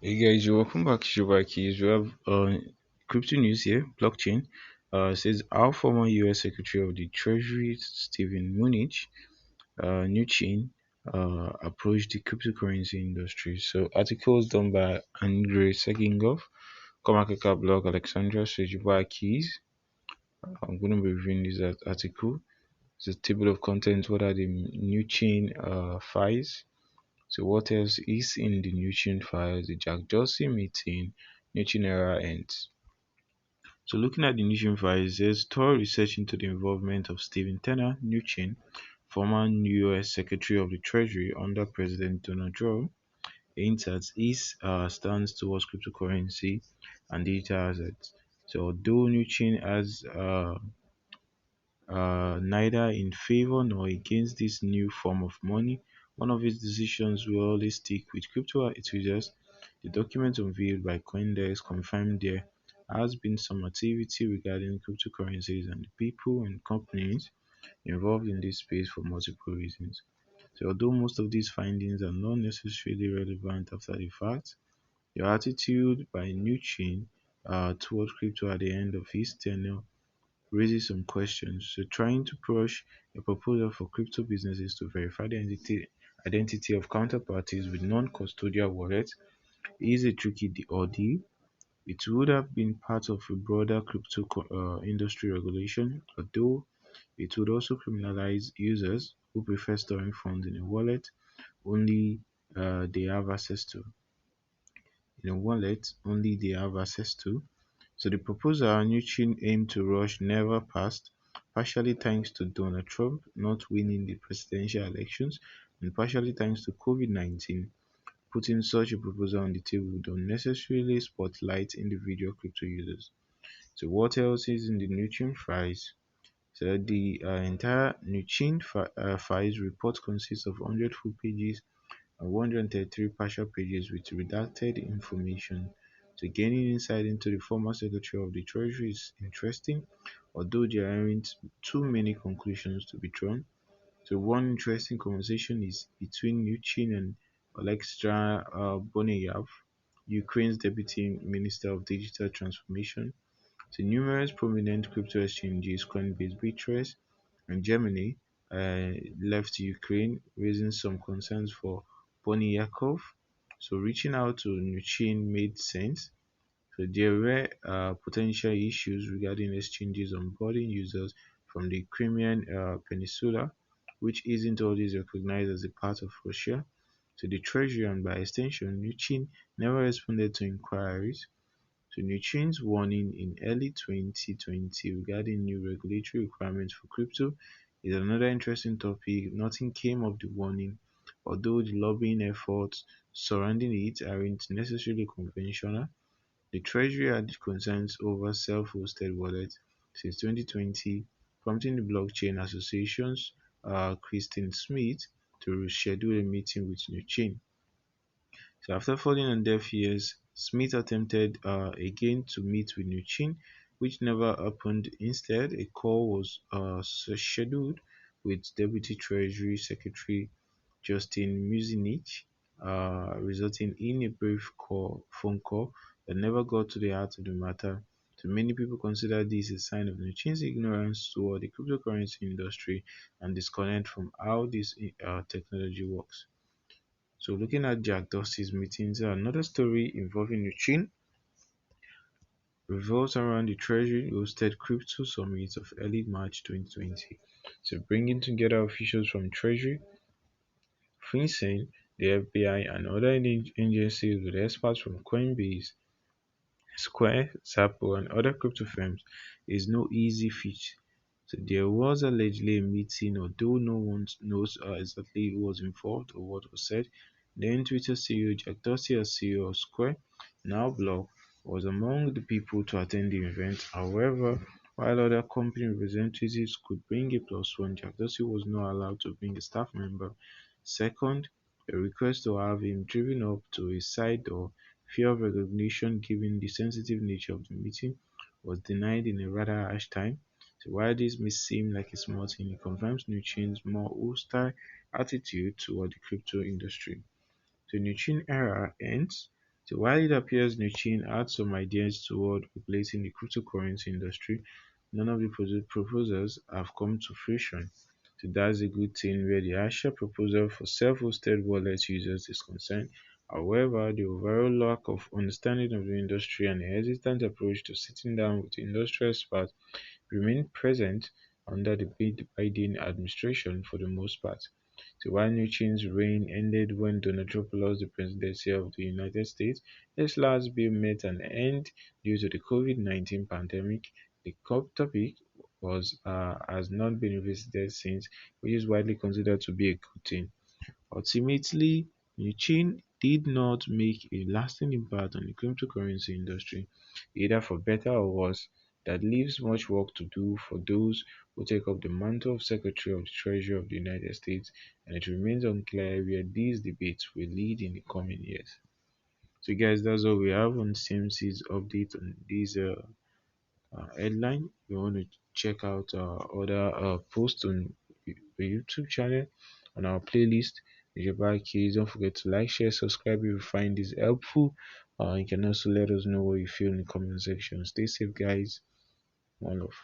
Hey guys, welcome back to Akahilz. We have crypto news here. Blockchain says our former U.S. Secretary of the Treasury Stephen Mnuchin approached the cryptocurrency industry. So articles done by Andrei Segingov, CoinMarketCap blog Alexandria says Akahilz. I'm going to be reviewing this article. It's a table of contents. What are the Mnuchin files? So what else is in the Mnuchin files? The Jack Dorsey meeting, Mnuchin era ends. So looking at the Mnuchin files, there's thorough research into the involvement of Stephen Mnuchin, former US Secretary of the Treasury under President Donald Trump, hints at his stance towards cryptocurrency and digital assets. So although Mnuchin has neither in favor nor against this new form of money. One of his decisions will always stick with crypto enthusiasts. The document unveiled by CoinDesk confirmed there has been some activity regarding cryptocurrencies and the people and companies involved in this space for multiple reasons. So although most of these findings are not necessarily relevant after the fact, the attitude by Mnuchin toward crypto at the end of his tenure raises some questions. So trying to push a proposal for crypto businesses to verify the identity of counterparties with non-custodial wallets is a tricky ordeal. It would have been part of a broader crypto industry regulation, although it would also criminalize users who prefer storing funds in a wallet only they have access to. So the proposal Mnuchin aimed to rush never passed, partially thanks to Donald Trump not winning the presidential elections and partially thanks to COVID-19. Putting such a proposal on the table would unnecessarily spotlight individual crypto users. So what else is in the Mnuchin files? So the entire Mnuchin files report consists of 100 full pages and 133 partial pages with redacted information. So gaining insight into the former Secretary of the Treasury is interesting, although there aren't too many conclusions to be drawn. So one interesting conversation is between Mnuchin and Alexandra Boneyev, Ukraine's Deputy Minister of Digital Transformation. So numerous prominent crypto exchanges, Coinbase, Bittrex, and Germany left Ukraine, raising some concerns for Poniatov. So reaching out to Mnuchin made sense. So there were potential issues regarding exchanges onboarding users from the Crimean Peninsula, which isn't always recognized as a part of Russia. So the Treasury and by extension, Mnuchin never responded to inquiries. So Mnuchin's warning in early 2020 regarding new regulatory requirements for crypto is another interesting topic. Nothing came of the warning, although the lobbying efforts surrounding it aren't necessarily conventional. The Treasury had concerns over self-hosted wallets since 2020, prompting the Blockchain Association's Christine Smith to schedule a meeting with Mnuchin. So after falling on deaf ears, Smith attempted again to meet with Mnuchin, which never happened. Instead, a call was scheduled with Deputy Treasury Secretary Justin Muzinich, resulting in a brief phone call that never got to the heart of the matter. So many people consider this a sign of Mnuchin's ignorance toward the cryptocurrency industry and disconnect from how this technology works. So looking at Jack Dorsey's meetings, another story involving Mnuchin revolves around the Treasury hosted crypto summit of early March 2020. So bringing together officials from Treasury, FinCEN, the FBI, and other agencies with experts from Coinbase, Square, Zappo, and other crypto firms is no easy feat. So there was allegedly a meeting, although no one knows exactly who was involved or what was said. Then Twitter CEO Jack Dorsey, as CEO of Square, now Block, was among the people to attend the event. However, while other company representatives could bring a plus one, Jack Dorsey was not allowed to bring a staff member. Second, a request to have him driven up to a side door, fear of recognition given the sensitive nature of the meeting, was denied in a rather harsh time. So while this may seem like a small thing, it confirms Mnuchin's more hostile attitude toward the crypto industry. The Mnuchin era ends. So while it appears Mnuchin had some ideas toward regulating the cryptocurrency industry, none of the proposals have come to fruition. So that's a good thing where the actual proposal for self-hosted wallet users is concerned. However, the overall lack of understanding of the industry and a hesitant approach to sitting down with industry experts remain present under the Biden administration for the most part. So while Mnuchin's reign ended when Donald Trump lost the presidency of the United States, his last bill met an end due to the COVID-19 pandemic. The topic was has not been revisited since, which is widely considered to be a good thing. Ultimately, Mnuchin did not make a lasting impact on the cryptocurrency industry, either for better or worse. That leaves much work to do for those who take up the mantle of Secretary of the Treasury of the United States, and it remains unclear where these debates will lead in the coming years. So, guys, that's all we have on CMC's update on this headline. If you want to check out our other posts on the YouTube channel on our playlist, Ejaba Keys. Don't forget to like, share, subscribe if you find this helpful. You can also let us know what you feel in the comment section. Stay safe, guys. One love.